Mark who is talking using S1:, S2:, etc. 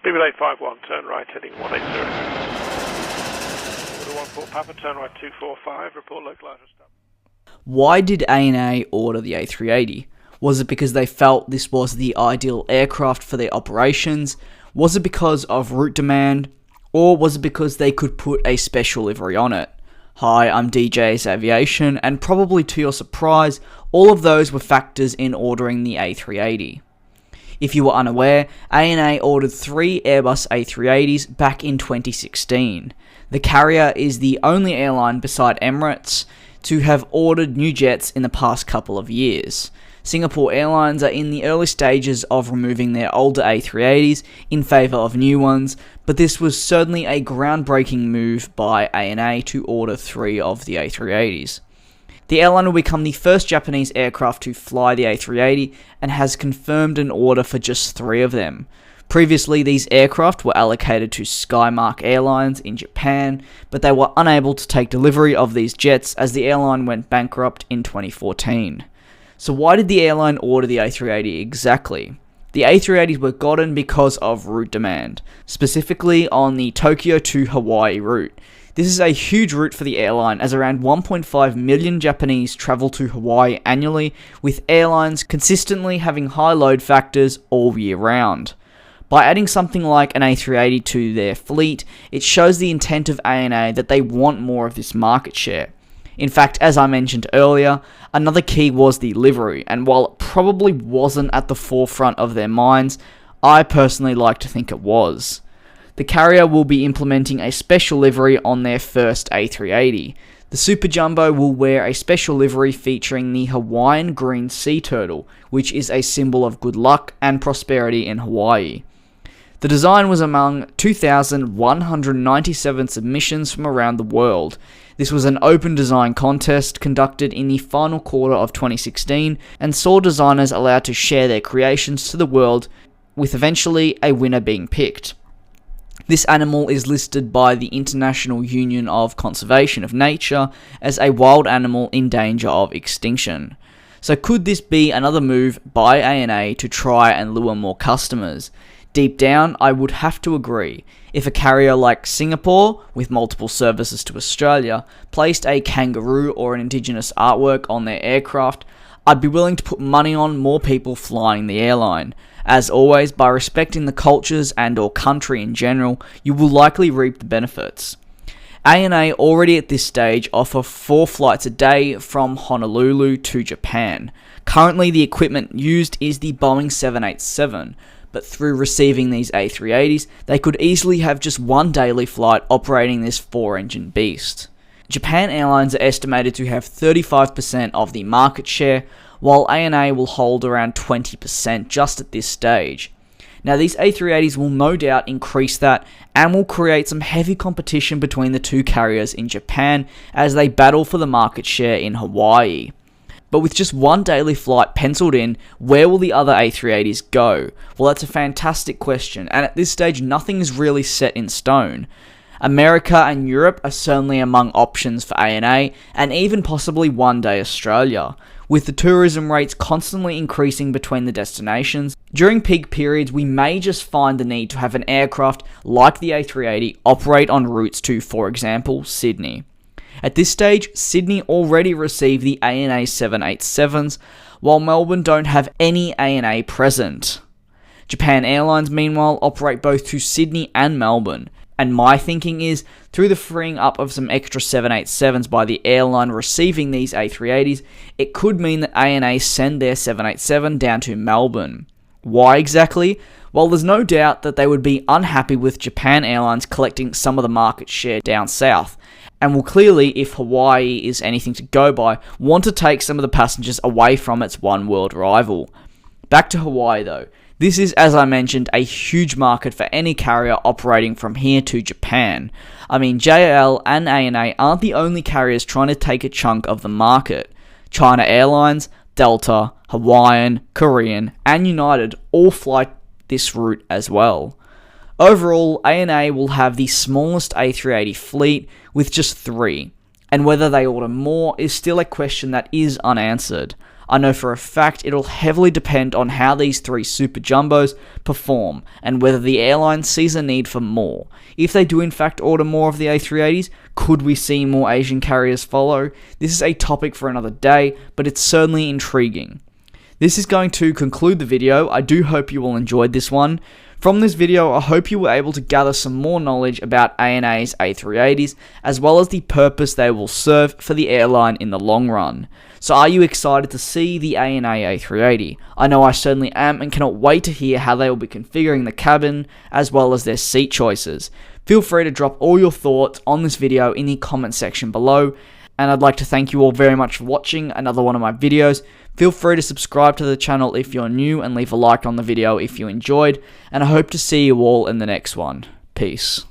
S1: BB851, turn right, heading 180. Order 14 Papa, turn right 245, report localizer stop.
S2: Why did ANA order the A380? Was it because they felt this was the ideal aircraft for their operations? Was it because of route demand? Or was it because they could put a special livery on it? Hi, I'm DJsaviation, and probably to your surprise, all of those were factors in ordering the A380. If you were unaware, ANA ordered 3 Airbus A380s back in 2016. The carrier is the only airline beside Emirates to have ordered new jets in the past couple of years. Singapore Airlines are in the early stages of removing their older A380s in favour of new ones, but this was certainly a groundbreaking move by ANA to order 3 of the A380s. The airline will become the first Japanese aircraft to fly the A380 and has confirmed an order for just 3 of them. Previously, these aircraft were allocated to Skymark Airlines in Japan, but they were unable to take delivery of these jets as the airline went bankrupt in 2014. So why did the airline order the A380 exactly? The A380s were gotten because of route demand, specifically on the Tokyo to Hawaii route. This is a huge route for the airline, as around 1.5 million Japanese travel to Hawaii annually, with airlines consistently having high load factors all year round. By adding something like an A380 to their fleet, it shows the intent of ANA that they want more of this market share. In fact, as I mentioned earlier, another key was the livery, and while it probably wasn't at the forefront of their minds, I personally like to think it was. The carrier will be implementing a special livery on their first A380. The Super Jumbo will wear a special livery featuring the Hawaiian green sea turtle, which is a symbol of good luck and prosperity in Hawaii. The design was among 2,197 submissions from around the world. This was an open design contest conducted in the final quarter of 2016 and saw designers allowed to share their creations to the world, with eventually a winner being picked. This animal is listed by the International Union of Conservation of Nature as a wild animal in danger of extinction. So could this be another move by ANA to try and lure more customers? Deep down, I would have to agree. If a carrier like Singapore, with multiple services to Australia, placed a kangaroo or an indigenous artwork on their aircraft, I'd be willing to put money on more people flying the airline. As always, by respecting the cultures and or country in general, you will likely reap the benefits. ANA already at this stage offer 4 flights a day from Honolulu to Japan. Currently, the equipment used is the Boeing 787, but through receiving these A380s, they could easily have just 1 daily flight operating this 4-engine beast. Japan Airlines are estimated to have 35% of the market share, while ANA will hold around 20% just at this stage. Now, these A380s will no doubt increase that and will create some heavy competition between the two carriers in Japan as they battle for the market share in Hawaii. But with just 1 daily flight penciled in, where will the other A380s go? Well, that's a fantastic question, and at this stage nothing is really set in stone. America and Europe are certainly among options for ANA, and even possibly one day Australia. With the tourism rates constantly increasing between the destinations, during peak periods we may just find the need to have an aircraft like the A380 operate on routes to, for example, Sydney. At this stage, Sydney already received the ANA 787s, while Melbourne don't have any ANA present. Japan Airlines, meanwhile, operate both to Sydney and Melbourne. And my thinking is, through the freeing up of some extra 787s by the airline receiving these A380s, it could mean that ANA send their 787 down to Melbourne. Why exactly? Well, there's no doubt that they would be unhappy with Japan Airlines collecting some of the market share down south, and will clearly, if Hawaii is anything to go by, want to take some of the passengers away from its one world rival. Back to Hawaii though. This is, as I mentioned, a huge market for any carrier operating from here to Japan. I mean, JAL and ANA aren't the only carriers trying to take a chunk of the market. China Airlines, Delta, Hawaiian, Korean, and United all fly this route as well. Overall, ANA will have the smallest A380 fleet with just 3, and whether they order more is still a question that is unanswered. I know for a fact it'll heavily depend on how these 3 super jumbos perform and whether the airline sees a need for more. If they do in fact order more of the A380s, could we see more Asian carriers follow? This is a topic for another day, but it's certainly intriguing. This is going to conclude the video. I do hope you all enjoyed this one. From this video, I hope you were able to gather some more knowledge about ANA's A380s, as well as the purpose they will serve for the airline in the long run. So are you excited to see the ANA A380? I know I certainly am, and cannot wait to hear how they will be configuring the cabin, as well as their seat choices. Feel free to drop all your thoughts on this video in the comment section below, and I'd like to thank you all very much for watching another one of my videos. Feel free to subscribe to the channel if you're new and leave a like on the video if you enjoyed, and I hope to see you all in the next one. Peace.